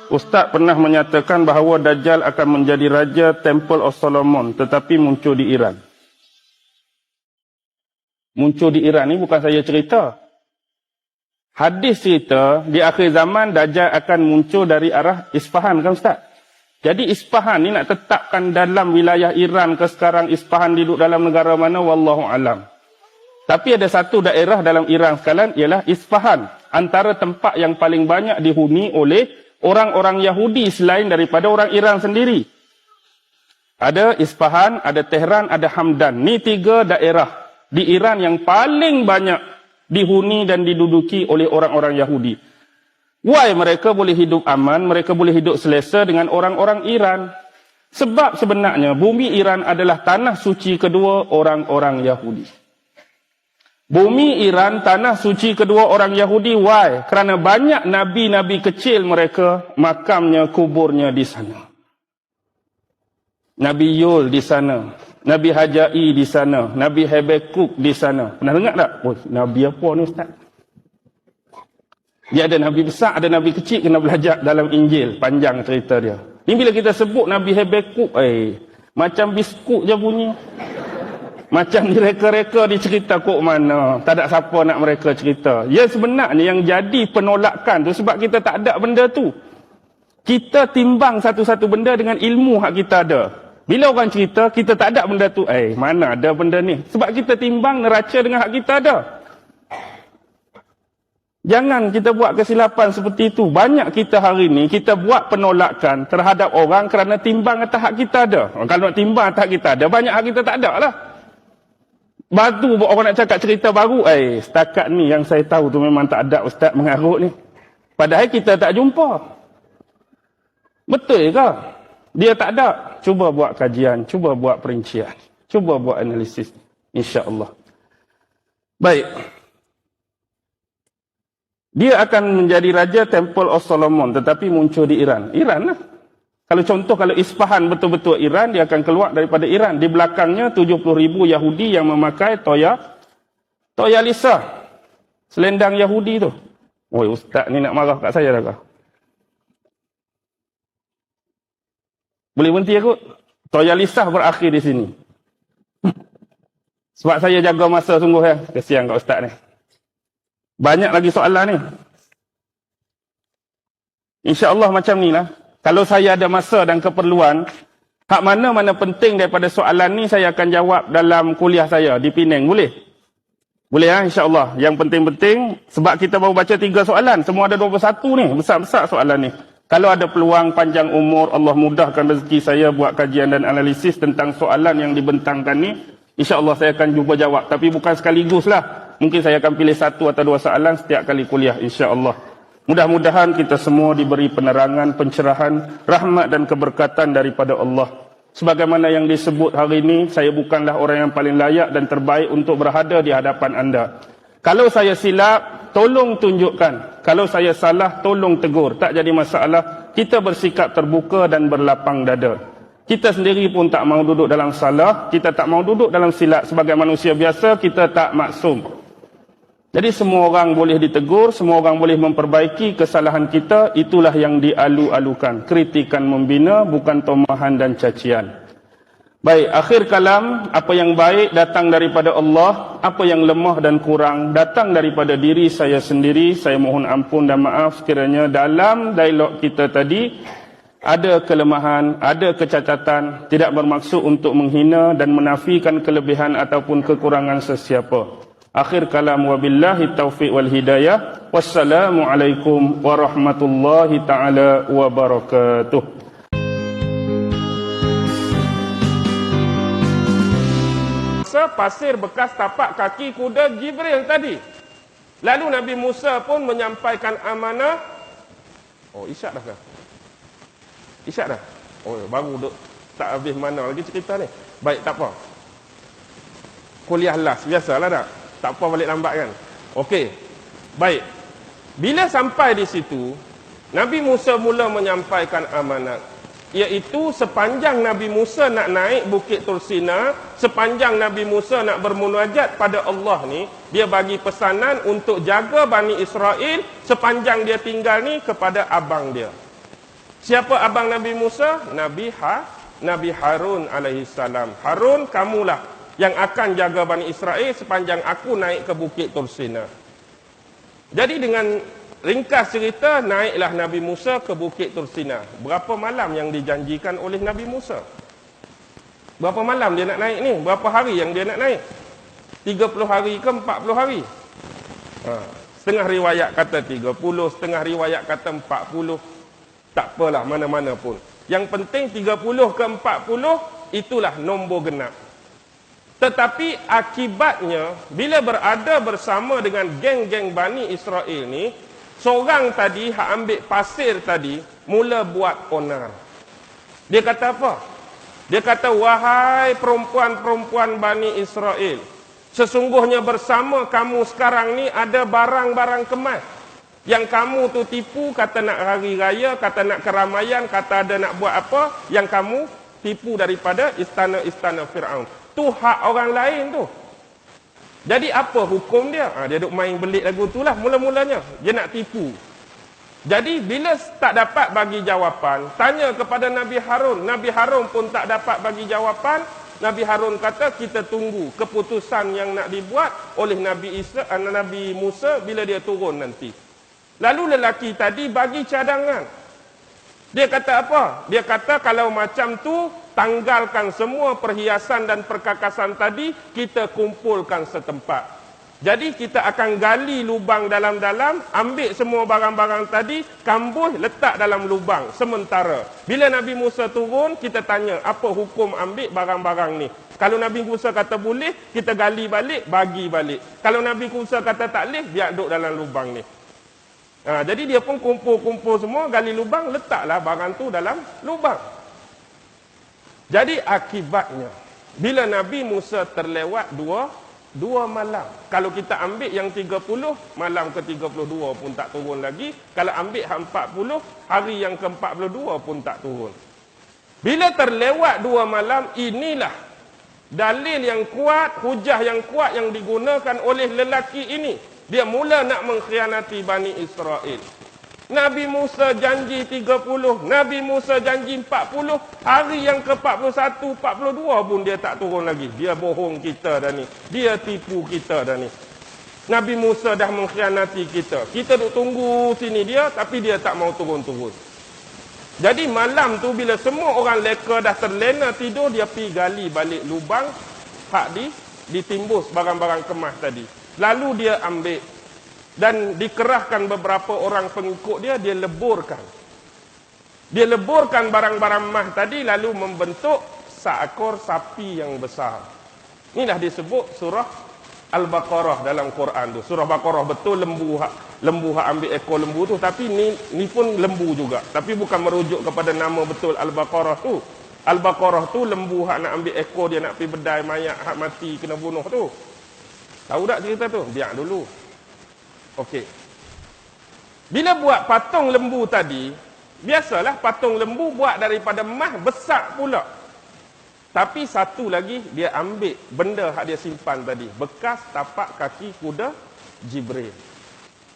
Ustaz pernah menyatakan bahawa Dajjal akan menjadi raja Temple of Solomon tetapi muncul di Iran. Muncul di Iran ni bukan saya cerita. Hadis cerita di akhir zaman Dajjal akan muncul dari arah Isfahan kan Ustaz? Jadi Isfahan ni nak tetapkan dalam wilayah Iran ke sekarang Isfahan duduk dalam negara mana wallahu alam. Tapi ada satu daerah dalam Iran sekarang ialah Isfahan, antara tempat yang paling banyak dihuni oleh orang-orang Yahudi selain daripada orang Iran sendiri. Ada Isfahan, ada Tehran, ada Hamdan. Ni 3 daerah di Iran yang paling banyak dihuni dan diduduki oleh orang-orang Yahudi. Why mereka boleh hidup aman, mereka boleh hidup selesa dengan orang-orang Iran? Sebab sebenarnya bumi Iran adalah tanah suci kedua orang-orang Yahudi. Bumi Iran tanah suci kedua orang Yahudi. Why? Kerana banyak nabi-nabi kecil mereka makamnya, kuburnya di sana. Nabi Yul di sana, Nabi Hajai di sana, Nabi Habakuk di sana. Pernah dengar tak? Oh, nabi apa ni Ustaz? Dia ada nabi besar, ada nabi kecil, kena belajar dalam Injil. Panjang cerita dia. Ni bila kita sebut Nabi Habakuk, macam biskut je bunyi. Macam direka-reka dicerita kok mana. Tak ada siapa nak mereka cerita. Ya sebenarnya yang jadi penolakan tu sebab kita tak ada benda tu. Kita timbang satu-satu benda dengan ilmu hak kita ada. Bila orang cerita, kita tak ada benda tu. Mana ada benda ni? Sebab kita timbang neraca dengan hak kita ada. Jangan kita buat kesilapan seperti itu. Banyak kita hari ni, kita buat penolakan terhadap orang kerana timbang atas hak kita ada. Kalau nak timbang atas hak kita ada, banyak hak kita tak ada lah. Batu orang nak cakap cerita baru. Setakat ni yang saya tahu tu memang tak ada Ustaz mengarut ni. Padahal kita tak jumpa. Betul ke? Dia tak ada. Cuba buat kajian. Cuba buat perincian. Cuba buat analisis. InsyaAllah. Baik. Dia akan menjadi raja Temple of Solomon. Tetapi muncul di Iran. Iran lah. Kalau contoh, kalau Isfahan betul-betul Iran, dia akan keluar daripada Iran. Di belakangnya 70,000 Yahudi yang memakai Toya Lisa. Selendang Yahudi tu. Oi, Ustaz ni nak marah kat saya dah kah? Boleh berhenti aku? Toya Lisa berakhir di sini. Sebab saya jaga masa sungguh ya. Kesian kat Ustaz ni. Banyak lagi soalan ni. InsyaAllah macam ni lah. Kalau saya ada masa dan keperluan, hak mana-mana penting daripada soalan ni saya akan jawab dalam kuliah saya di Penang. Boleh? Boleh ya, insyaAllah. Yang penting-penting, sebab kita baru baca 3 soalan. Semua ada 21 ni. Besar-besar soalan ni. Kalau ada peluang panjang umur, Allah mudahkan rezeki saya buat kajian dan analisis tentang soalan yang dibentangkan ni, insyaAllah saya akan cuba jawab. Tapi bukan sekaligus lah. Mungkin saya akan pilih 1 atau 2 soalan setiap kali kuliah, insyaAllah. Mudah-mudahan kita semua diberi penerangan, pencerahan, rahmat dan keberkatan daripada Allah. Sebagaimana yang disebut hari ini, saya bukanlah orang yang paling layak dan terbaik untuk berada di hadapan anda. Kalau saya silap, tolong tunjukkan. Kalau saya salah, tolong tegur. Tak jadi masalah. Kita bersikap terbuka dan berlapang dada. Kita sendiri pun tak mahu duduk dalam salah. Kita tak mahu duduk dalam silap. Sebagai manusia biasa, kita tak maksum. Jadi semua orang boleh ditegur, semua orang boleh memperbaiki kesalahan kita, itulah yang dialu-alukan. Kritikan membina, bukan tomahan dan cacian. Baik, akhir kalam, apa yang baik datang daripada Allah, apa yang lemah dan kurang datang daripada diri saya sendiri. Saya mohon ampun dan maaf sekiranya dalam dialog kita tadi ada kelemahan, ada kecacatan, tidak bermaksud untuk menghina dan menafikan kelebihan ataupun kekurangan sesiapa. Akhir kalam wabillahi taufiq wal hidayah. Wassalamualaikum warahmatullahi ta'ala wabarakatuh. Pasir bekas tapak kaki kuda Jibril tadi. Lalu Nabi Musa pun menyampaikan amanah. Oh, isyak dah ke? Isyak dah? Oh, baru duk tak habis mana lagi cerita ni. Baik, tak apa. Kuliah last, biasalah tak? Tak apa balik lambat kan? Okey. Baik. Bila sampai di situ, Nabi Musa mula menyampaikan amanat. Iaitu sepanjang Nabi Musa nak naik Bukit Tursina, sepanjang Nabi Musa nak bermunajat pada Allah ni, dia bagi pesanan untuk jaga Bani Israel sepanjang dia tinggal ni kepada abang dia. Siapa abang Nabi Musa? Nabi Harun alaihi salam. Harun, kamulah yang akan jaga Bani Israel sepanjang aku naik ke Bukit Tursina. Jadi dengan ringkas cerita, naiklah Nabi Musa ke Bukit Tursina. Berapa malam yang dijanjikan oleh Nabi Musa? Berapa malam dia nak naik ni? Berapa hari yang dia nak naik? 30 hari ke 40 hari? Setengah riwayat kata 30, setengah riwayat kata 40. Tak apalah, mana-mana pun. Yang penting 30 ke 40, itulah nombor genap. Tetapi akibatnya, bila berada bersama dengan geng-geng Bani Israel ni, seorang tadi, hak ambil pasir tadi, mula buat onar. Dia kata apa? Dia kata, wahai perempuan-perempuan Bani Israel, sesungguhnya bersama kamu sekarang ni ada barang-barang kemas. Yang kamu tu tipu, kata nak hari raya, kata nak keramaian, kata ada nak buat apa, yang kamu tipu daripada istana-istana Fir'aun. Tu hak orang lain tu. Jadi apa hukum dia? Dia duk main belit lagu tu lah mula-mulanya. Dia nak tipu. Jadi bila tak dapat bagi jawapan, tanya kepada Nabi Harun. Nabi Harun pun tak dapat bagi jawapan. Nabi Harun kata, kita tunggu keputusan yang nak dibuat oleh Nabi Musa bila dia turun nanti. Lalu lelaki tadi bagi cadangan. Dia kata apa? Dia kata kalau macam tu, tanggalkan semua perhiasan dan perkakasan tadi, kita kumpulkan setempat. Jadi kita akan gali lubang dalam-dalam, ambil semua barang-barang tadi, kambuh, letak dalam lubang sementara. Bila Nabi Musa turun, kita tanya, apa hukum ambil barang-barang ni? Kalau Nabi Musa kata boleh, kita gali balik, bagi balik. Kalau Nabi Musa kata tak boleh, biar duduk dalam lubang ni. Jadi dia pun kumpul-kumpul semua, gali lubang, letaklah barang tu dalam lubang. Jadi akibatnya, bila Nabi Musa terlewat dua malam. Kalau kita ambil yang 30, malam ke-32 pun tak turun lagi. Kalau ambil 40, hari yang ke-42 pun tak turun. Bila terlewat 2 malam, inilah dalil yang kuat, hujah yang kuat yang digunakan oleh lelaki ini. Dia mula nak mengkhianati Bani Israel. Nabi Musa janji 30, Nabi Musa janji 40, hari yang ke-41, 42 pun dia tak turun lagi. Dia bohong kita dah ni. Dia tipu kita dah ni. Nabi Musa dah mengkhianati kita. Kita duk tunggu sini dia, tapi dia tak mau turun-turun. Jadi malam tu bila semua orang leka dah terlena tidur, dia pergi gali balik lubang, hak ditimbus barang-barang kemas tadi. Lalu dia ambil dan dikerahkan beberapa orang pengikut dia, dia leburkan. Dia leburkan barang-barang emas tadi lalu membentuk seekor sapi yang besar. Inilah disebut surah Al-Baqarah dalam Quran tu. Surah Baqarah betul lembu hak ambil ekor lembu tu, tapi ni pun lembu juga. Tapi bukan merujuk kepada nama betul Al-Baqarah tu. Al-Baqarah tu lembu hak nak ambil ekor dia nak pergi bedai mayat hak mati kena bunuh tu. Tahu tak cerita tu? Biar dulu. Okey. Bila buat patung lembu tadi, biasalah patung lembu buat daripada emas besar pula. Tapi satu lagi, dia ambil benda yang dia simpan tadi. Bekas tapak kaki kuda Jibril.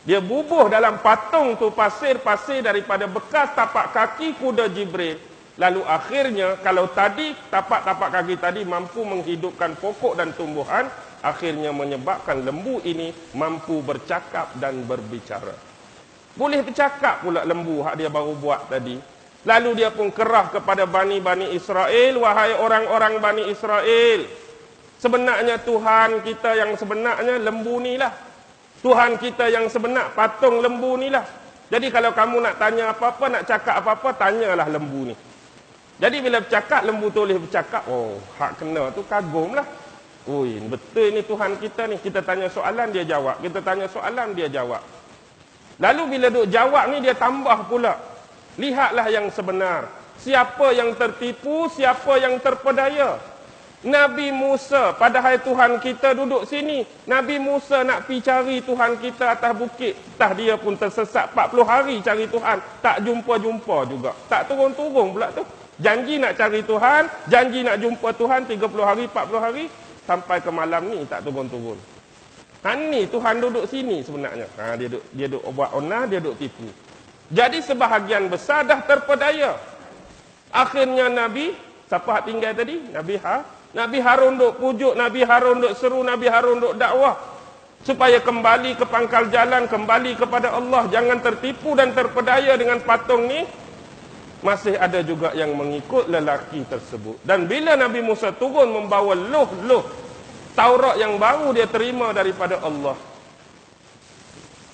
Dia bubuh dalam patung tu pasir-pasir daripada bekas tapak kaki kuda Jibril. Lalu akhirnya, kalau tadi tapak-tapak kaki tadi mampu menghidupkan pokok dan tumbuhan, akhirnya menyebabkan lembu ini mampu bercakap dan berbicara. Boleh bercakap pula lembu hak dia baru buat tadi. Lalu dia pun kerah kepada Bani Israel, wahai orang-orang Bani Israel, sebenarnya Tuhan kita yang sebenarnya lembu ni lah. Tuhan kita yang sebenar patung lembu ni lah. Jadi kalau kamu nak tanya apa-apa, nak cakap apa-apa, tanyalah lembu ni. Jadi bila bercakap, lembu tu boleh bercakap. Oh, hak kena tu kagum lah. Ui, betul ni Tuhan kita ni. Kita tanya soalan, dia jawab. Kita tanya soalan, dia jawab. Lalu bila duk jawab ni, dia tambah pula. Lihatlah yang sebenar. Siapa yang tertipu, siapa yang terpedaya. Nabi Musa, padahal Tuhan kita duduk sini. Nabi Musa nak pergi cari Tuhan kita atas bukit. Tah dia pun tersesat 40 hari cari Tuhan. Tak jumpa-jumpa juga. Tak turun-turun pula tu. Janji nak cari Tuhan, janji nak jumpa Tuhan 30 hari, 40 hari. Sampai ke malam ni tak turun-turun. Ni Tuhan duduk sini sebenarnya. Dia duduk buat onar, dia duduk tipu. Jadi sebahagian besar dah terpedaya. Akhirnya Nabi, siapa hak tinggal tadi? Nabi Harun duk pujuk, Nabi Harun duk seru, Nabi Harun duk dakwah. Supaya kembali ke pangkal jalan, kembali kepada Allah. Jangan tertipu dan terpedaya dengan patung ni. Masih ada juga yang mengikut lelaki tersebut. Dan bila Nabi Musa turun membawa luh-luh Taurat yang baru dia terima daripada Allah,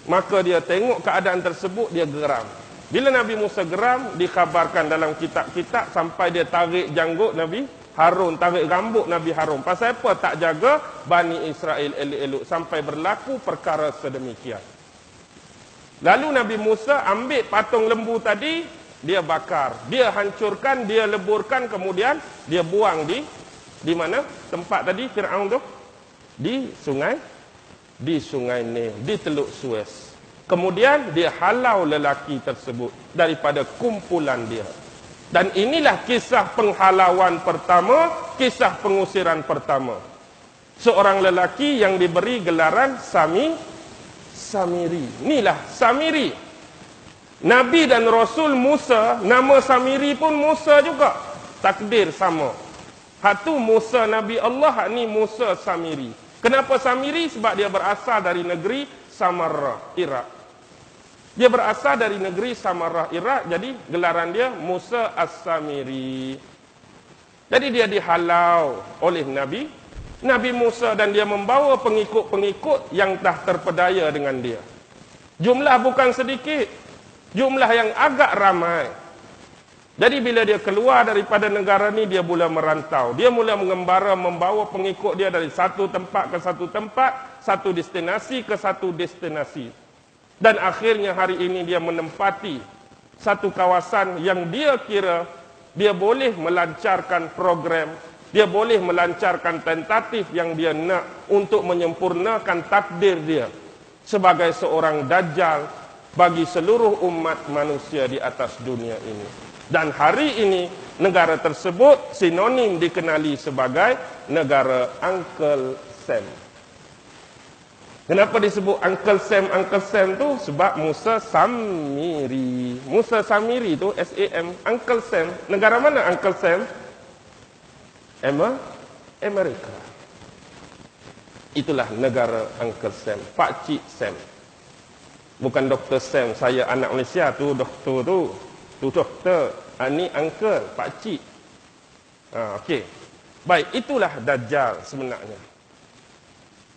maka dia tengok keadaan tersebut, dia geram. Bila Nabi Musa geram, dikhabarkan dalam kitab-kitab sampai dia tarik janggut Nabi Harun, tarik rambut Nabi Harun. Pasal apa? Tak jaga Bani Israel elok-elok. Sampai berlaku perkara sedemikian. Lalu Nabi Musa ambil patung lembu tadi, dia bakar, dia hancurkan, dia leburkan, kemudian dia buang di mana tempat tadi Firaun tu? Di sungai Nil, di Teluk Suez. Kemudian dia halau lelaki tersebut daripada kumpulan dia. Dan inilah kisah penghalauan pertama, kisah pengusiran pertama. Seorang lelaki yang diberi gelaran Samiri. Inilah Samiri. Nabi dan Rasul Musa, nama Samiri pun Musa juga. Takdir sama. Hatu Musa Nabi Allah, hak ni Musa Samiri. Kenapa Samiri? Sebab dia berasal dari negeri Samarra, Iraq. Dia berasal dari negeri Samarra, Iraq. Jadi gelaran dia Musa As-Samiri. Jadi dia dihalau oleh Nabi Musa, dan dia membawa pengikut-pengikut yang dah terpedaya dengan dia. Jumlah bukan sedikit, jumlah yang agak ramai. Jadi bila dia keluar daripada negara ni, dia mula merantau. Dia mula mengembara, membawa pengikut dia dari satu tempat ke satu tempat, satu destinasi ke satu destinasi. Dan akhirnya hari ini dia menempati satu kawasan yang dia kira dia boleh melancarkan program, dia boleh melancarkan tentatif yang dia nak untuk menyempurnakan takdir dia sebagai seorang dajjal bagi seluruh umat manusia di atas dunia ini. Dan hari ini negara tersebut sinonim dikenali sebagai negara Uncle Sam. Kenapa disebut Uncle Sam tu? Sebab Musa Samiri. Musa Samiri tu S-A-M, Uncle Sam. Negara mana Uncle Sam? Amerika. Itulah negara Uncle Sam, Pak Cik Sam. Bukan Dr. Sam, saya anak Malaysia tu, doktor tu. Tu doktor, ini uncle, Pak Cik. Okey. Baik, itulah Dajjal sebenarnya.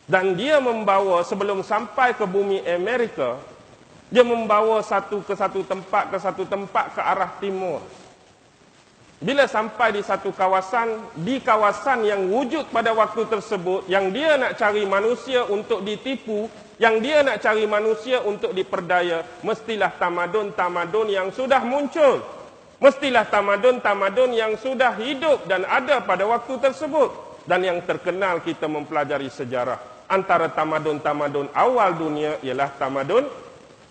Dan dia membawa, sebelum sampai ke bumi Amerika, dia membawa ke satu tempat ke arah timur. Bila sampai di satu kawasan, di kawasan yang wujud pada waktu tersebut, yang dia nak cari manusia untuk ditipu, yang dia nak cari manusia untuk diperdaya, mestilah tamadun-tamadun yang sudah muncul. Mestilah tamadun-tamadun yang sudah hidup dan ada pada waktu tersebut. Dan yang terkenal kita mempelajari sejarah. Antara tamadun-tamadun awal dunia ialah tamadun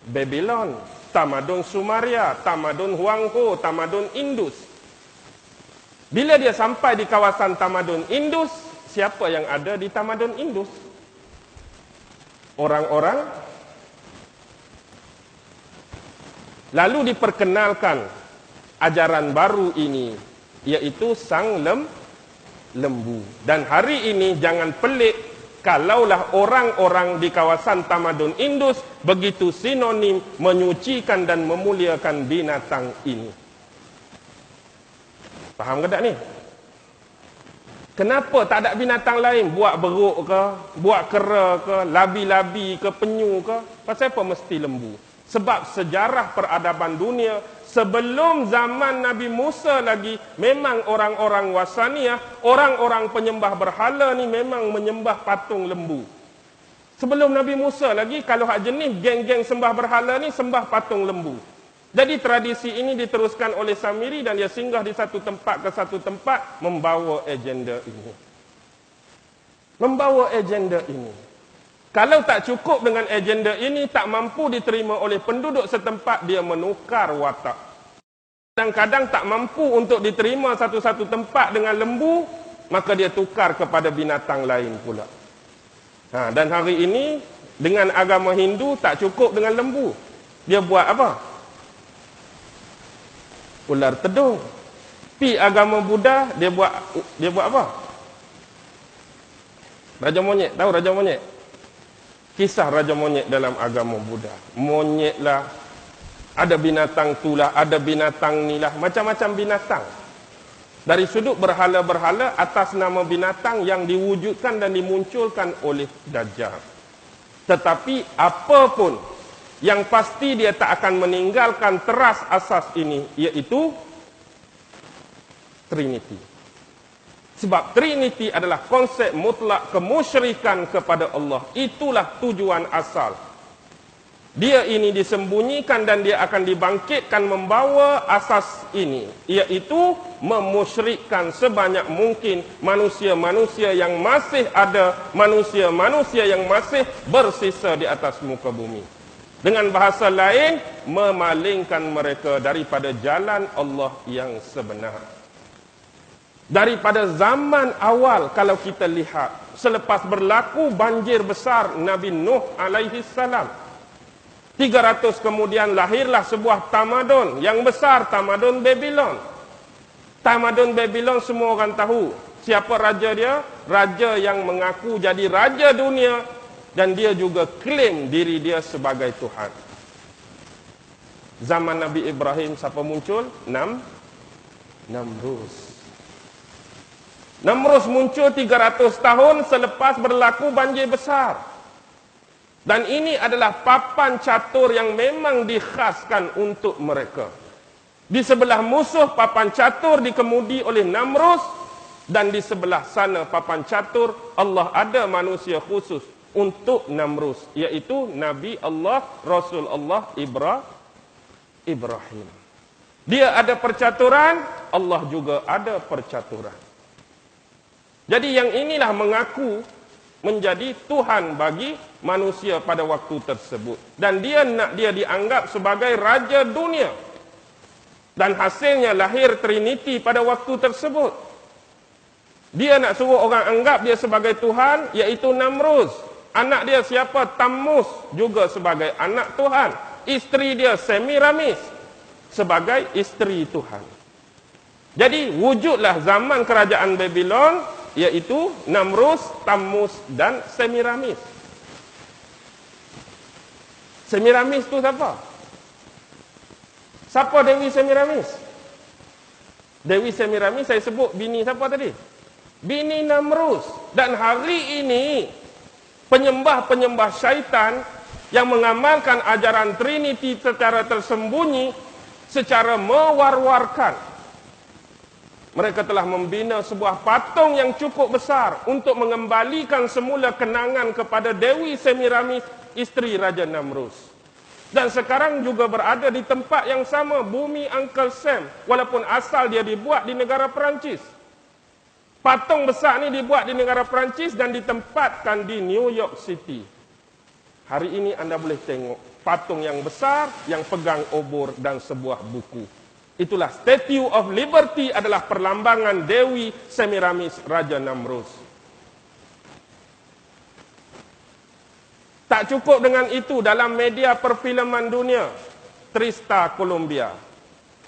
Babylon, tamadun Sumeria, tamadun Huangho, tamadun Indus. Bila dia sampai di kawasan tamadun Indus, siapa yang ada di tamadun Indus? Orang-orang. Lalu diperkenalkan ajaran baru ini, iaitu sang lembu. Dan hari ini jangan pelik kalaulah orang-orang di kawasan tamadun Indus begitu sinonim menyucikan dan memuliakan binatang ini. Faham ke tak ni? Kenapa tak ada binatang lain? Buat beruk ke, buat kera ke, labi-labi ke, penyu ke? Pasal apa mesti lembu? Sebab sejarah peradaban dunia sebelum zaman Nabi Musa lagi, memang orang-orang wasaniyah, orang-orang penyembah berhala ni memang menyembah patung lembu. Sebelum Nabi Musa lagi, kalau hak jenis geng-geng sembah berhala ni sembah patung lembu. Jadi tradisi ini diteruskan oleh Samiri dan dia singgah di satu tempat ke satu tempat membawa agenda ini. Membawa agenda ini. Kalau tak cukup dengan agenda ini, tak mampu diterima oleh penduduk setempat, dia menukar watak. Kadang-kadang tak mampu untuk diterima satu-satu tempat dengan lembu, maka dia tukar kepada binatang lain pula. Dan hari ini, dengan agama Hindu tak cukup dengan lembu. Dia buat apa? Ular tedung. Pi agama Buddha, dia buat apa? Raja monyet, tahu raja monyet? Kisah raja monyet dalam agama Buddha. Monyet lah, ada binatang tu lah, ada binatang ni lah, macam-macam binatang. Dari sudut berhala-berhala atas nama binatang yang diwujudkan dan dimunculkan oleh Dajjal. Tetapi apapun, yang pasti dia tak akan meninggalkan teras asas ini, iaitu Trinity. Sebab Trinity adalah konsep mutlak kemusyrikan kepada Allah. Itulah tujuan asal. Dia ini disembunyikan dan dia akan dibangkitkan membawa asas ini, iaitu memusyrikkan sebanyak mungkin manusia-manusia yang masih ada, manusia-manusia yang masih bersisa di atas muka bumi. Dengan bahasa lain, memalingkan mereka daripada jalan Allah yang sebenar. Daripada zaman awal, kalau kita lihat, selepas berlaku banjir besar Nabi Nuh alaihi salam, 300 kemudian lahirlah sebuah tamadun yang besar, tamadun Babylon. Tamadun Babylon semua orang tahu. Siapa raja dia? Raja yang mengaku jadi raja dunia dan dia juga klaim diri dia sebagai Tuhan. Zaman Nabi Ibrahim siapa muncul? Namrus. Namrus muncul 300 tahun selepas berlaku banjir besar. Dan ini adalah papan catur yang memang dikhaskan untuk mereka. Di sebelah musuh papan catur dikemudi oleh Namrus, dan di sebelah sana papan catur Allah ada manusia khusus untuk Namrus, iaitu Nabi Allah, Rasul Allah Ibrahim. Dia ada percaturan, Allah juga ada percaturan. Jadi yang inilah mengaku menjadi Tuhan bagi manusia pada waktu tersebut. Dan dia nak dia dianggap sebagai raja dunia. Dan hasilnya lahir Trinity pada waktu tersebut. Dia nak suruh orang anggap dia sebagai Tuhan, iaitu Namrus. Anak dia siapa? Tammuz, juga sebagai anak Tuhan. Isteri dia Semiramis, sebagai isteri Tuhan. Jadi wujudlah zaman kerajaan Babylon, iaitu Namrus, Tammuz dan Semiramis. Semiramis tu siapa? Siapa Dewi Semiramis? Dewi Semiramis saya sebut bini siapa tadi? Bini Namrus. Dan hari ini penyembah-penyembah syaitan yang mengamalkan ajaran Trinity secara tersembunyi, secara mewar-warkan, mereka telah membina sebuah patung yang cukup besar untuk mengembalikan semula kenangan kepada Dewi Semiramis, isteri Raja Namrus. Dan sekarang juga berada di tempat yang sama, bumi Uncle Sam, walaupun asal dia dibuat di negara Perancis. Patung besar ni dibuat di negara Perancis dan ditempatkan di New York City. Hari ini anda boleh tengok patung yang besar yang pegang obor dan sebuah buku. Itulah Statue of Liberty, adalah perlambangan Dewi Semiramis Raja Namrus. Tak cukup dengan itu, dalam media perfilman dunia, Trista Columbia.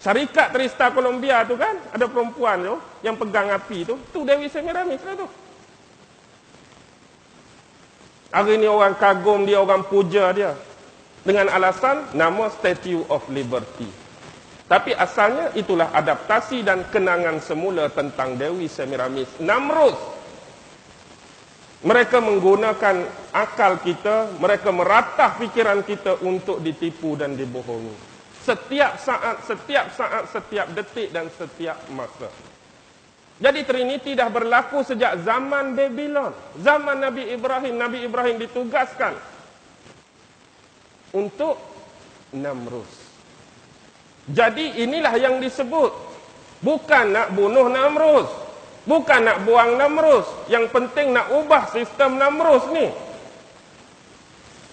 Syarikat Trista Columbia tu kan, ada perempuan tu yang pegang api tu Dewi Semiramis lah tu. Hari ni orang kagum dia, orang puja dia, dengan alasan nama Statue of Liberty. Tapi asalnya itulah adaptasi dan kenangan semula tentang Dewi Semiramis. Namrus, mereka menggunakan akal kita, mereka meratah fikiran kita untuk ditipu dan dibohongi. Setiap saat, setiap detik dan setiap masa. Jadi Trinity dah berlaku sejak zaman Babylon. Zaman Nabi Ibrahim. Nabi Ibrahim ditugaskan untuk Namrus. Jadi inilah yang disebut. Bukan nak bunuh Namrus, bukan nak buang Namrus. Yang penting nak ubah sistem Namrus ni.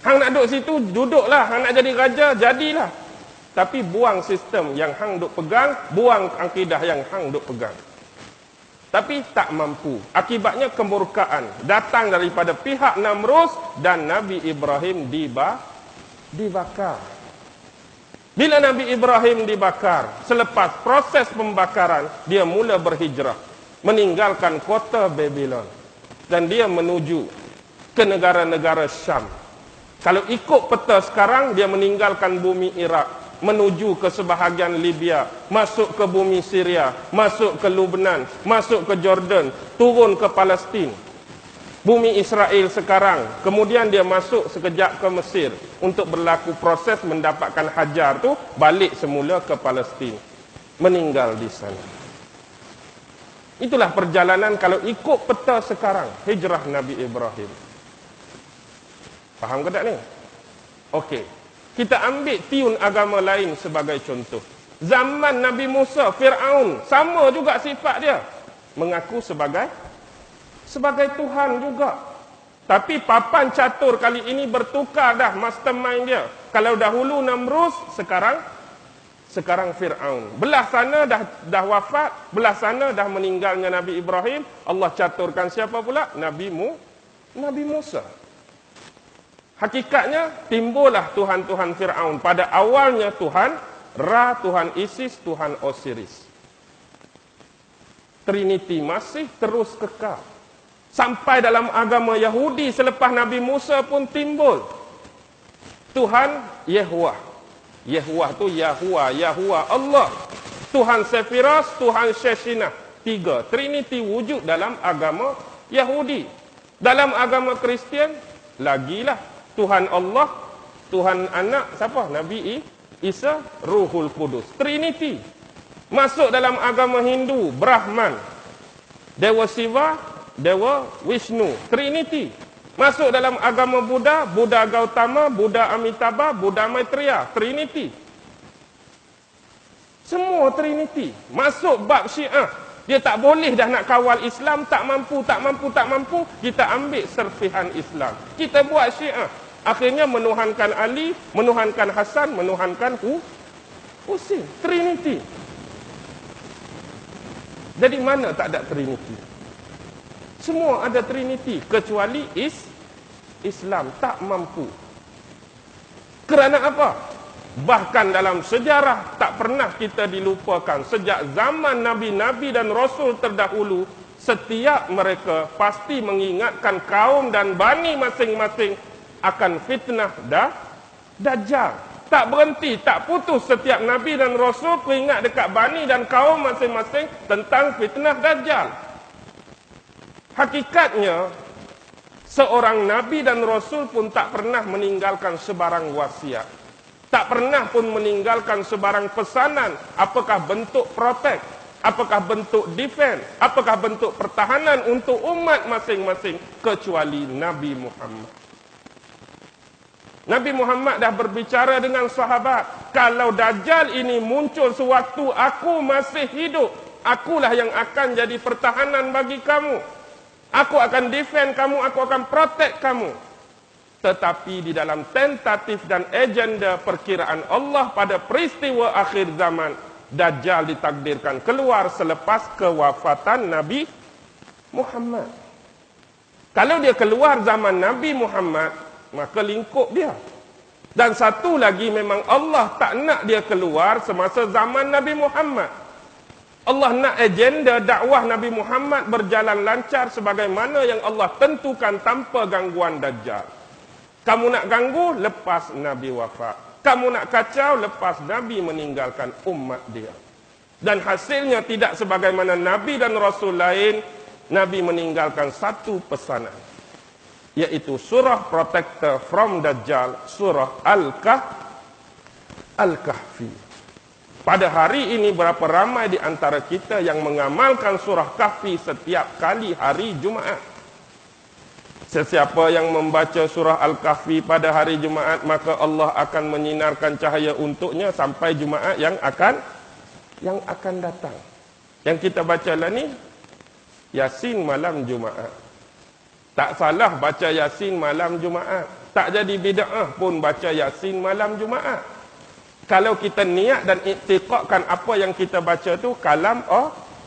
Hang nak duduk situ, duduklah. Hang nak jadi raja, jadilah. Tapi buang sistem yang hang duk pegang, buang akidah yang hang duk pegang. Tapi tak mampu. Akibatnya kemurkaan datang daripada pihak Namrus dan Nabi Ibrahim dibakar. Bila Nabi Ibrahim dibakar, selepas proses pembakaran, dia mula berhijrah, meninggalkan kota Babylon. Dan dia menuju ke negara-negara Syam. Kalau ikut peta sekarang, dia meninggalkan bumi Iraq, menuju ke sebahagian Libya, masuk ke bumi Syria, masuk ke Lebanon, masuk ke Jordan, turun ke Palestin. Bumi Israel sekarang, kemudian dia masuk sekejap ke Mesir untuk berlaku proses mendapatkan Hajar tu, balik semula ke Palestin, meninggal di sana. Itulah perjalanan kalau ikut peta sekarang, hijrah Nabi Ibrahim. Faham ke tak ni? Okey. Kita ambil tiun agama lain sebagai contoh. Zaman Nabi Musa, Fir'aun, sama juga sifat dia. Mengaku sebagai Tuhan juga. Tapi papan catur kali ini bertukar dah mastermind dia. Kalau dahulu Namrus, sekarang Fir'aun. Belah sana dah wafat, belah sana dah meninggalnya Nabi Ibrahim. Allah caturkan siapa pula? Nabi Musa. Hakikatnya timbullah Tuhan-Tuhan Fir'aun. Pada awalnya Tuhan Ra, Tuhan Isis, Tuhan Osiris. Trinity masih terus kekal. Sampai dalam agama Yahudi selepas Nabi Musa pun timbul Tuhan Yehwah. Yehwah tu Yahuwah Allah. Tuhan Sephiros, Tuhan Sheshinah. 3. Trinity wujud dalam agama Yahudi. Dalam agama Kristian, lagilah Tuhan Allah, Tuhan Anak, siapa? Nabi Isa, Ruhul Kudus. Trinity. Masuk dalam agama Hindu, Brahman. Dewa Siva, Dewa Vishnu. Trinity. Masuk dalam agama Buddha, Buddha Gautama, Buddha Amitabha, Buddha Maitreya. Trinity. Semua Trinity. Masuk bab Syiah. Dia tak boleh dah nak kawal Islam, tak mampu. Kita ambil serpihan Islam. Kita buat Syiah. Akhirnya menuhankan Ali, menuhankan Hasan, menuhankan Husin. Trinity. Jadi mana tak ada Trinity? Semua ada Trinity. Kecuali Islam tak mampu. Kerana apa? Bahkan dalam sejarah tak pernah kita dilupakan. Sejak zaman Nabi-Nabi dan Rasul terdahulu, setiap mereka pasti mengingatkan kaum dan bani masing-masing akan fitnah Dajjal. Tak berhenti, tak putus setiap Nabi dan Rasul peringat dekat bani dan kaum masing-masing tentang fitnah Dajjal. Hakikatnya, seorang Nabi dan Rasul pun tak pernah meninggalkan sebarang wasiat. Tak pernah pun meninggalkan sebarang pesanan. Apakah bentuk protek, apakah bentuk defense, apakah bentuk pertahanan untuk umat masing-masing. Kecuali Nabi Muhammad. Nabi Muhammad dah berbicara dengan sahabat. Kalau Dajjal ini muncul sewaktu aku masih hidup, akulah yang akan jadi pertahanan bagi kamu. Aku akan defend kamu, aku akan protect kamu. Tetapi di dalam tentatif dan agenda perkiraan Allah pada peristiwa akhir zaman, Dajjal ditakdirkan keluar selepas kewafatan Nabi Muhammad. Kalau dia keluar zaman Nabi Muhammad, maka lingkup dia. Dan satu lagi, memang Allah tak nak dia keluar semasa zaman Nabi Muhammad. Allah nak agenda dakwah Nabi Muhammad berjalan lancar sebagaimana yang Allah tentukan tanpa gangguan Dajjal. Kamu nak ganggu, lepas Nabi wafat. Kamu nak kacau, lepas Nabi meninggalkan umat dia. Dan hasilnya tidak sebagaimana Nabi dan Rasul lain, Nabi meninggalkan satu pesanan, yaitu surah protector from Dajjal, surah Al-Kahfi. Pada hari ini berapa ramai di antara kita yang mengamalkan surah Kahfi setiap kali hari Jumaat? Sesiapa yang membaca surah Al-Kahfi pada hari Jumaat, maka Allah akan menyinarkan cahaya untuknya sampai Jumaat yang akan datang. Yang kita baca lah ni Yasin malam Jumaat. Tak salah baca Yasin malam Jumaat. Tak jadi bid'ah pun baca Yasin malam Jumaat. Kalau kita niat dan iktiqadkan apa yang kita baca tu kalam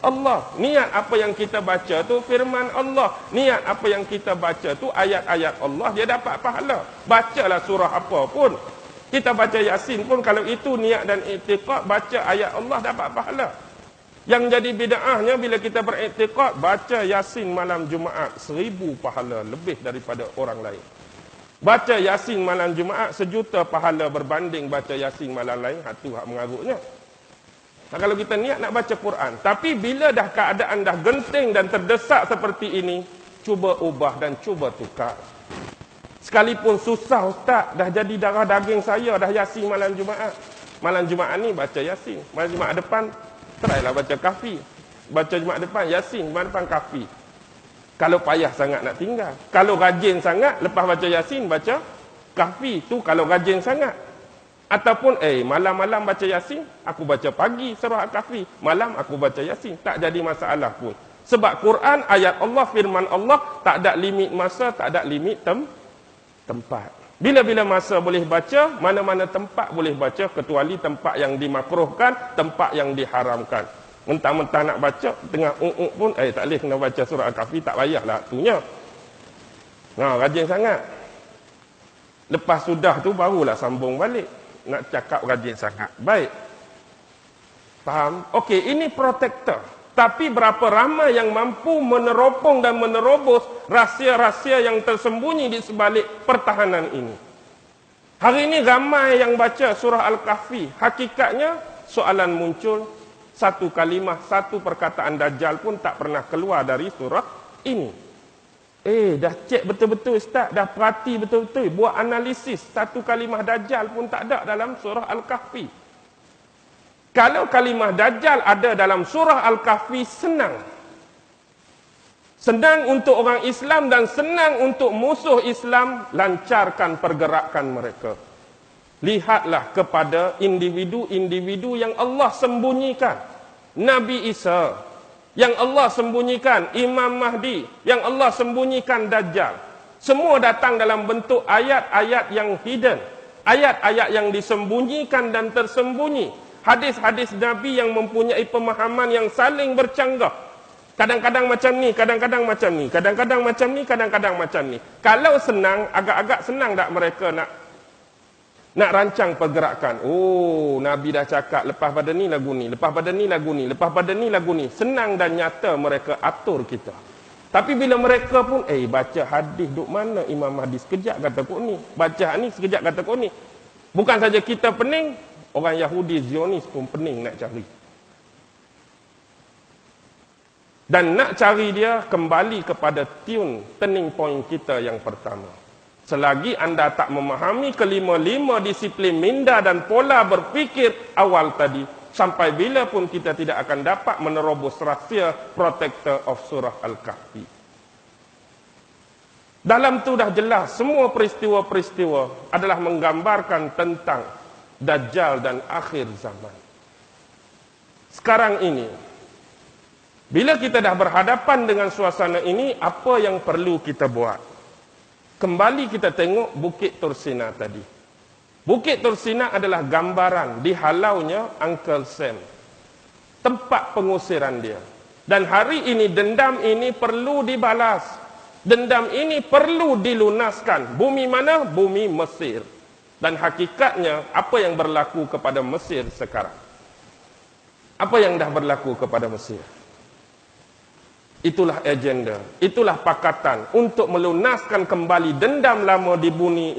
Allah. Niat apa yang kita baca tu firman Allah. Niat apa yang kita baca tu ayat-ayat Allah, dia dapat pahala. Bacalah surah apa pun. Kita baca Yasin pun kalau itu niat dan i'tiqad, baca ayat Allah dapat pahala. Yang jadi bid'ahnya bila kita beriktikad baca Yasin malam Jumaat 1000 pahala lebih daripada orang lain. Baca Yasin malam Jumaat 1,000,000 pahala berbanding baca Yasin malam lain. Itu hak mengarutnya. Nah, kalau kita niat nak baca Quran, tapi bila dah keadaan dah genting dan terdesak seperti ini, cuba ubah dan cuba tukar. Sekalipun susah ustaz, dah jadi darah daging saya dah Yasin malam Jumaat. Malam Jumaat ni baca Yasin. Malam Jumaat depan try lah baca Kahfi. Baca Jumaat depan Yasin, Jumaat depan Kahfi. Kalau payah sangat nak tinggal. Kalau rajin sangat lepas baca Yasin baca Kahfi, tu kalau rajin sangat. Ataupun malam-malam baca Yasin, aku baca pagi surah Al-Kahfi, malam aku baca Yasin, tak jadi masalah pun. Sebab Quran ayat Allah, firman Allah, tak ada limit masa, tak ada limit tempat. Bila-bila masa boleh baca, mana-mana tempat boleh baca, kecuali tempat yang dimakruhkan, tempat yang diharamkan. Mentang-mentang nak baca, tengah pun, tak boleh kena baca surah Al-Kahfi, tak payahlah itunya. Rajin sangat. Lepas sudah tu, barulah sambung balik. Nak cakap rajin sangat. Baik. Faham? Okey, ini protector. Tapi berapa ramai yang mampu meneropong dan menerobos rahsia-rahsia yang tersembunyi di sebalik pertahanan ini. Hari ini ramai yang baca surah Al-Kahfi. Hakikatnya soalan muncul, satu kalimah, satu perkataan Dajjal pun tak pernah keluar dari surah ini. Dah cek betul-betul ustaz, dah perhati betul-betul, buat analisis, satu kalimah Dajjal pun tak ada dalam surah Al-Kahfi. Kalau kalimah Dajjal ada dalam surah Al-Kahfi, senang. Senang untuk orang Islam dan senang untuk musuh Islam lancarkan pergerakan mereka. Lihatlah kepada individu-individu yang Allah sembunyikan. Nabi Isa, yang Allah sembunyikan Imam Mahdi, yang Allah sembunyikan Dajjal. Semua datang dalam bentuk ayat-ayat yang hidden. Ayat-ayat yang disembunyikan dan tersembunyi. Hadis-hadis Nabi yang mempunyai pemahaman yang saling bercanggah. Kadang-kadang macam ni, kadang-kadang macam ni, kadang-kadang macam ni, kadang-kadang macam ni. Kalau senang, agak-agak senang tak mereka nak rancang pergerakan. Nabi dah cakap lepas pada ni lagu ni, lepas pada ni lagu ni, lepas pada ni lagu ni. Senang dan nyata mereka atur kita. Tapi bila mereka pun, baca hadis duk mana Imam Mahdi, sekejap kata kok ni. Baca ni, sekejap kata kok ni. Bukan saja kita pening, orang Yahudi Zionis pun pening nak cari. Dan nak cari dia kembali kepada turning point kita yang pertama. Selagi anda tak memahami kelima-lima disiplin minda dan pola berfikir awal tadi, sampai bila pun kita tidak akan dapat menerobos rahsia protector of surah Al-Kahfi. Dalam tu dah jelas semua peristiwa-peristiwa adalah menggambarkan tentang Dajjal dan akhir zaman. Sekarang ini, bila kita dah berhadapan dengan suasana ini, apa yang perlu kita buat? Kembali kita tengok Bukit Tursina tadi. Bukit Tursina adalah gambaran dihalaunya Uncle Sam. Tempat pengusiran dia. Dan hari ini dendam ini perlu dibalas. Dendam ini perlu dilunaskan. Bumi mana? Bumi Mesir. Dan hakikatnya, apa yang berlaku kepada Mesir sekarang? Apa yang dah berlaku kepada Mesir? Itulah agenda, itulah pakatan untuk melunaskan kembali dendam lama di bumi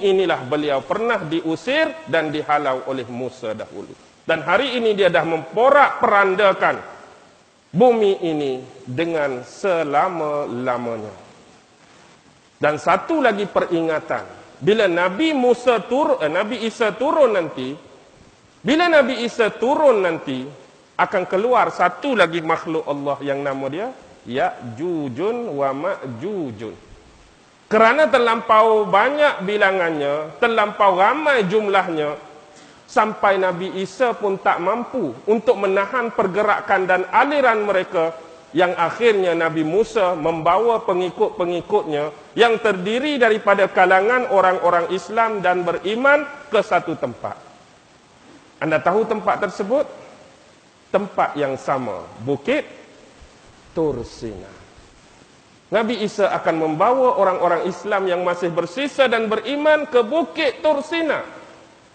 inilah beliau pernah diusir dan dihalau oleh Musa dahulu. Dan hari ini dia dah memporak-perandakan bumi ini dengan selama-lamanya. Dan satu lagi peringatan, bila Nabi Isa turun nanti, akan keluar satu lagi makhluk Allah yang nama dia Ya'jujun wa Ma'jujun. Kerana terlampau banyak bilangannya, terlampau ramai jumlahnya, sampai Nabi Isa pun tak mampu untuk menahan pergerakan dan aliran mereka, yang akhirnya Nabi Musa membawa pengikut-pengikutnya yang terdiri daripada kalangan orang-orang Islam dan beriman ke satu tempat. Anda tahu tempat tersebut? Tempat yang sama, Bukit Tursina. Nabi Isa akan membawa orang-orang Islam yang masih bersisa dan beriman ke Bukit Tursina,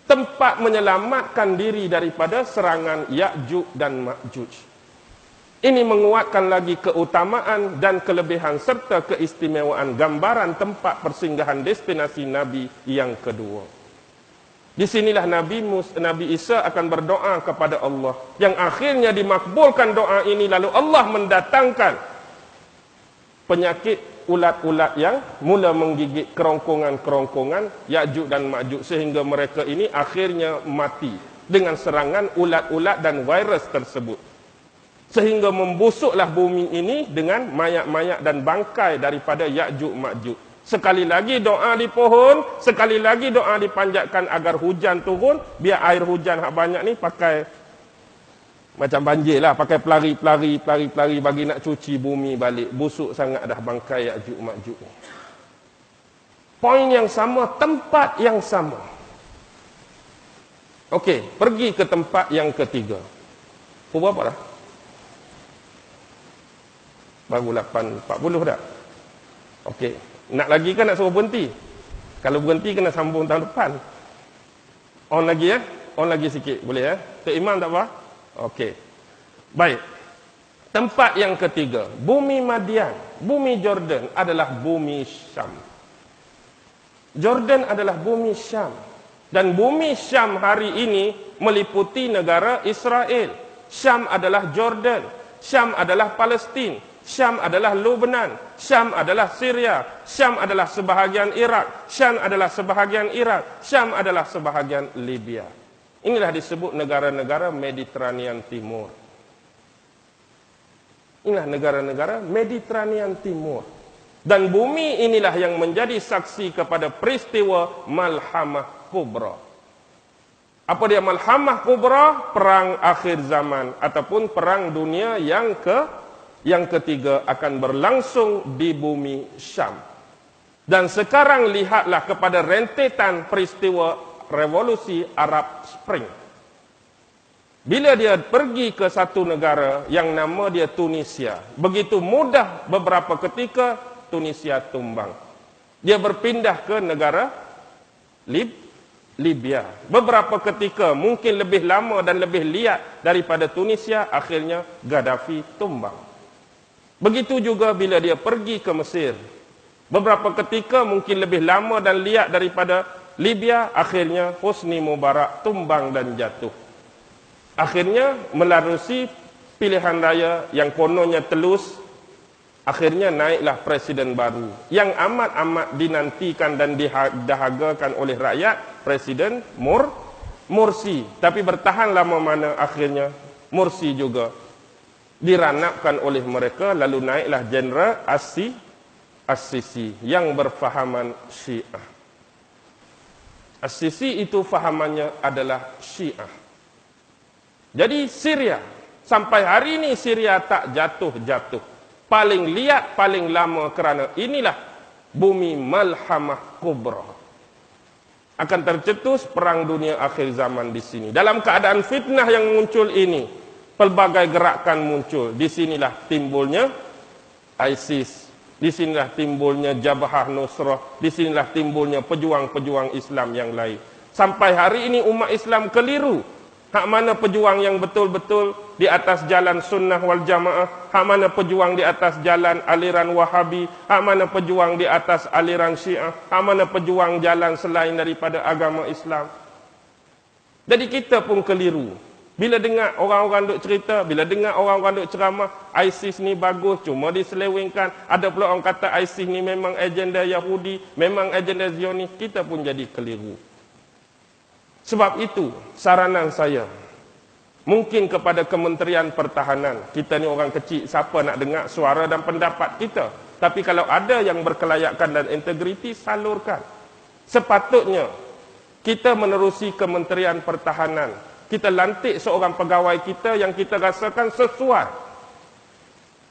tempat menyelamatkan diri daripada serangan Ya'juj dan Ma'juj. Ini menguatkan lagi keutamaan dan kelebihan serta keistimewaan gambaran tempat persinggahan destinasi Nabi yang kedua. Di sinilah Nabi Isa akan berdoa kepada Allah, yang akhirnya dimakbulkan doa ini, lalu Allah mendatangkan penyakit ulat-ulat yang mula menggigit kerongkongan-kerongkongan Ya'juj dan Ma'juj, sehingga mereka ini akhirnya mati dengan serangan ulat-ulat dan virus tersebut. Sehingga membusuklah bumi ini dengan mayat-mayat dan bangkai daripada Ya'juj Ma'juj. Sekali lagi doa di pohon, sekali lagi doa dipanjatkan agar hujan turun, biar air hujan hak banyak ni pakai macam banjir lah, pakai pelari bagi nak cuci bumi balik. Busuk sangat dah bangkai Ya'juj Ma'juj ni. Poin yang sama, tempat yang sama. Okey, pergi ke tempat yang ketiga. Pukul berapa dah? Baru 8.40 dah. Okey. Nak lagi kan nak suruh berhenti? Kalau berhenti kena sambung tahun depan. On lagi ya? On lagi sikit. Boleh ya? Tok Imam tak apa? Okey. Baik. Tempat yang ketiga. Bumi Madian. Bumi Jordan adalah bumi Syam. Jordan adalah bumi Syam. Dan bumi Syam hari ini meliputi negara Israel. Syam adalah Jordan. Syam adalah Palestin. Syam adalah Lebanon, Syam adalah Syria, Syam adalah sebahagian Iraq, Syam adalah sebahagian Iraq, Syam adalah sebahagian Libya. Inilah disebut negara-negara Mediterranean Timur. Inilah negara-negara Mediterranean Timur. Dan bumi inilah yang menjadi saksi kepada peristiwa Malhamah Kubra. Apa dia Malhamah Kubra? Perang akhir zaman ataupun perang dunia yang ketiga akan berlangsung di bumi Syam. Dan sekarang lihatlah kepada rentetan peristiwa revolusi Arab Spring. Bila dia pergi ke satu negara yang nama dia Tunisia, begitu mudah beberapa ketika Tunisia tumbang. Dia berpindah ke negara Libya. Beberapa ketika, mungkin lebih lama dan lebih liat daripada Tunisia, akhirnya Gaddafi tumbang. Begitu juga bila dia pergi ke Mesir. Beberapa ketika mungkin lebih lama dan liat daripada Libya, akhirnya Hosni Mubarak tumbang dan jatuh. Akhirnya melarusi pilihan raya yang kononnya telus, akhirnya naiklah presiden baru yang amat-amat dinantikan dan didahagakan oleh rakyat, Presiden Morsi. Tapi bertahan lama mana, akhirnya Morsi juga diranapkan oleh mereka, lalu naiklah Jeneral As-Sisi yang berfahaman Syiah. As-Sisi itu fahamannya adalah Syiah. Jadi Syria, sampai hari ini Syria tak jatuh-jatuh. Paling liat, paling lama, kerana inilah bumi Malhamah Kubra. Akan tercetus perang dunia akhir zaman di sini. Dalam keadaan fitnah yang muncul ini, pelbagai gerakan muncul. Di sinilah timbulnya ISIS. Di sinilah timbulnya Jabhah Nusrah. Di sinilah timbulnya pejuang-pejuang Islam yang lain. Sampai hari ini umat Islam keliru. Hak mana pejuang yang betul-betul di atas jalan sunnah wal jamaah. Hak mana pejuang di atas jalan aliran Wahabi. Hak mana pejuang di atas aliran Syiah. Hak mana pejuang jalan selain daripada agama Islam. Jadi kita pun keliru. Bila dengar orang-orang duk cerita, bila dengar orang-orang duk ceramah, ISIS ni bagus, cuma diselewengkan. Ada pula orang kata ISIS ni memang agenda Yahudi, memang agenda Zionis. Kita pun jadi keliru. Sebab itu, saranan saya, mungkin kepada Kementerian Pertahanan, kita ni orang kecil, siapa nak dengar suara dan pendapat kita. Tapi kalau ada yang berkelayakan dan integriti, salurkan. Sepatutnya, kita menerusi Kementerian Pertahanan. Kita lantik seorang pegawai kita yang kita rasakan sesuai.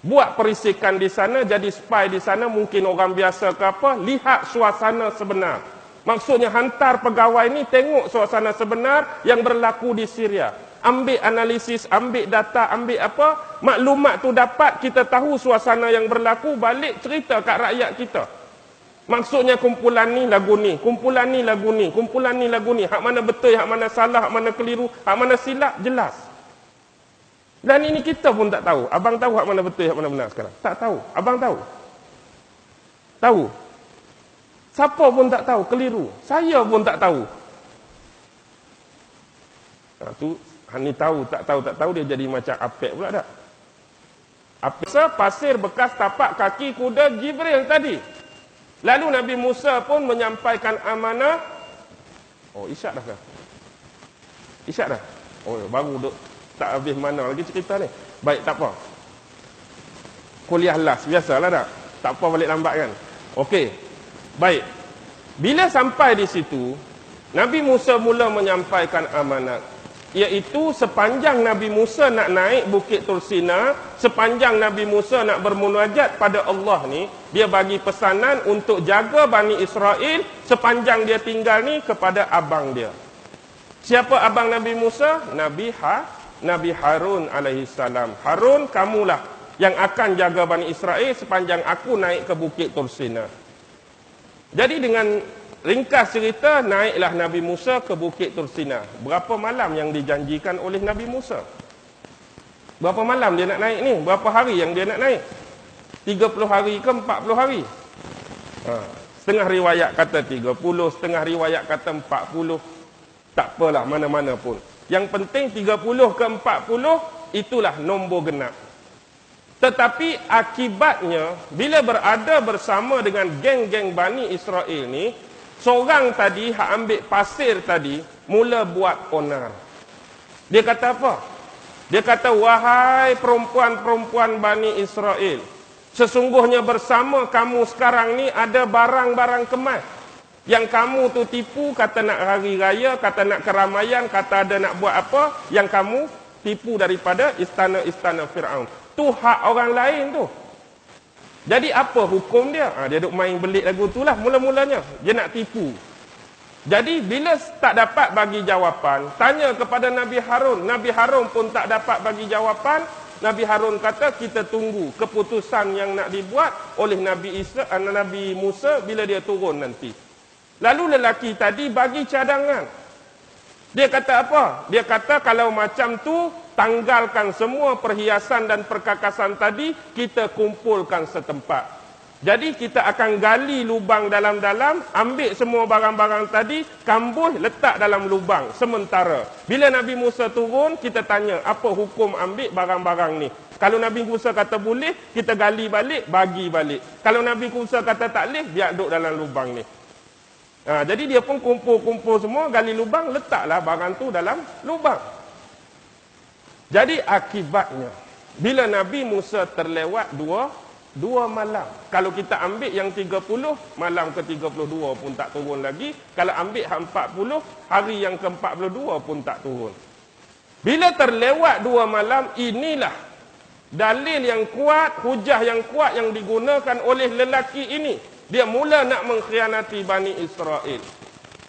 Buat perisikan di sana, jadi spy di sana, mungkin orang biasa ke apa, lihat suasana sebenar. Maksudnya hantar pegawai ni tengok suasana sebenar yang berlaku di Syria. ambil analisis, ambil data, ambil apa, maklumat tu dapat, kita tahu suasana yang berlaku, balik cerita kat rakyat kita. Maksudnya kumpulan ni lagu ni, kumpulan ni lagu ni, kumpulan ni lagu ni, hak mana betul, hak mana salah, hak mana keliru, hak mana silap, jelas. Dan ini kita pun tak tahu. Abang tahu hak mana betul, hak mana benar sekarang? Tak tahu. Abang tahu? Tahu. Siapa pun tak tahu, keliru. Saya pun tak tahu. Tu ni tahu, tak tahu, dia jadi macam apek pula dah. Apek pasir bekas tapak kaki kuda Jibril tadi. Lalu Nabi Musa pun menyampaikan amanah. Oh, isyak dah kan? Isyak dah? Oh, baru duk tak habis mana lagi cerita ni. Baik, tak apa. Kuliah last, biasalah tak? Tak apa balik lambat kan? Okey. Baik. Bila sampai di situ, Nabi Musa mula menyampaikan amanat. Iaitu sepanjang Nabi Musa nak naik Bukit Tursina, sepanjang Nabi Musa nak bermunajat pada Allah ni, dia bagi pesanan untuk jaga Bani Israel sepanjang dia tinggal ni kepada abang dia. Siapa abang Nabi Musa? Nabi Harun alaihi salam. Harun, kamulah yang akan jaga Bani Israel sepanjang aku naik ke Bukit Tursina. Jadi dengan ringkas cerita, naiklah Nabi Musa ke Bukit Tursina. Berapa malam yang dijanjikan oleh Nabi Musa? Berapa malam dia nak naik ni? Berapa hari yang dia nak naik? 30 hari ke 40 hari? Setengah riwayat kata 30, setengah riwayat kata 40. Tak apalah, mana-mana pun. Yang penting 30 ke 40, itulah nombor genap. Tetapi akibatnya, bila berada bersama dengan geng-geng Bani Israel ni, seorang tadi, hak ambil pasir tadi, mula buat onar. Dia kata apa? Dia kata, wahai perempuan-perempuan Bani Israel, sesungguhnya bersama kamu sekarang ni ada barang-barang kemas. Yang kamu tu tipu, kata nak hari raya, kata nak keramaian, kata ada nak buat apa, yang kamu tipu daripada istana-istana Fir'aun. Tu hak orang lain tu. Jadi apa hukum dia? Dia duk main belit lagu tu lah mula-mulanya. Dia nak tipu. Jadi bila tak dapat bagi jawapan, tanya kepada Nabi Harun. Nabi Harun pun tak dapat bagi jawapan. Nabi Harun kata, kita tunggu keputusan yang nak dibuat oleh Nabi Musa bila dia turun nanti. Lalu lelaki tadi bagi cadangan. Dia kata apa? Dia kata kalau macam tu, tanggalkan semua perhiasan dan perkakasan tadi, kita kumpulkan setempat. Jadi kita akan gali lubang dalam-dalam, ambil semua barang-barang tadi, kambuh, letak dalam lubang sementara. Bila Nabi Musa turun, kita tanya, apa hukum ambil barang-barang ni? Kalau Nabi Musa kata boleh, kita gali balik, bagi balik. Kalau Nabi Musa kata tak boleh, biar duduk dalam lubang ni. Jadi dia pun kumpul-kumpul semua, gali lubang, letaklah barang tu dalam lubang. Jadi akibatnya, bila Nabi Musa terlewat dua malam. Kalau kita ambil yang 30, malam ke-32 pun tak turun lagi. Kalau ambil 40, hari yang ke-42 pun tak turun. Bila terlewat 2 malam, inilah dalil yang kuat, hujah yang kuat yang digunakan oleh lelaki ini. Dia mula nak mengkhianati Bani Israel.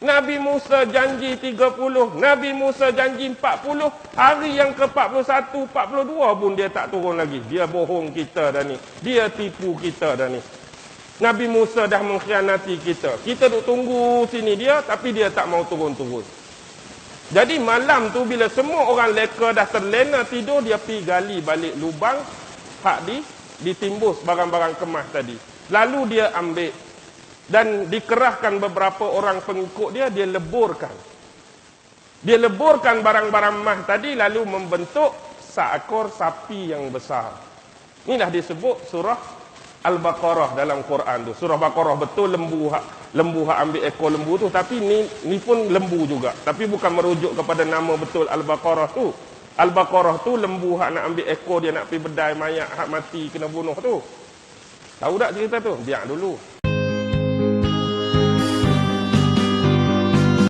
Nabi Musa janji 30, Nabi Musa janji 40, hari yang ke-41, 42 pun dia tak turun lagi. Dia bohong kita dah ni. Dia tipu kita dah ni. Nabi Musa dah mengkhianati kita. Kita duk tunggu sini dia, tapi dia tak mau turun-turun. Jadi malam tu bila semua orang leka dah terlena tidur, dia pergi gali balik lubang hak ditimbus barang-barang kemas tadi. Lalu dia ambil dan dikerahkan beberapa orang pengikut dia, dia leburkan. Dia leburkan barang-barang mah tadi lalu membentuk seekor sapi yang besar. Inilah disebut surah Al-Baqarah dalam Quran tu. Surah Baqarah betul lembu hak ambil ekor lembu tu, tapi ni pun lembu juga. Tapi bukan merujuk kepada nama betul Al-Baqarah tu. Al-Baqarah tu lembu hak nak ambil ekor dia nak pergi bedai mayat hak mati kena bunuh tu. Tahu tak cerita tu? Biar dulu.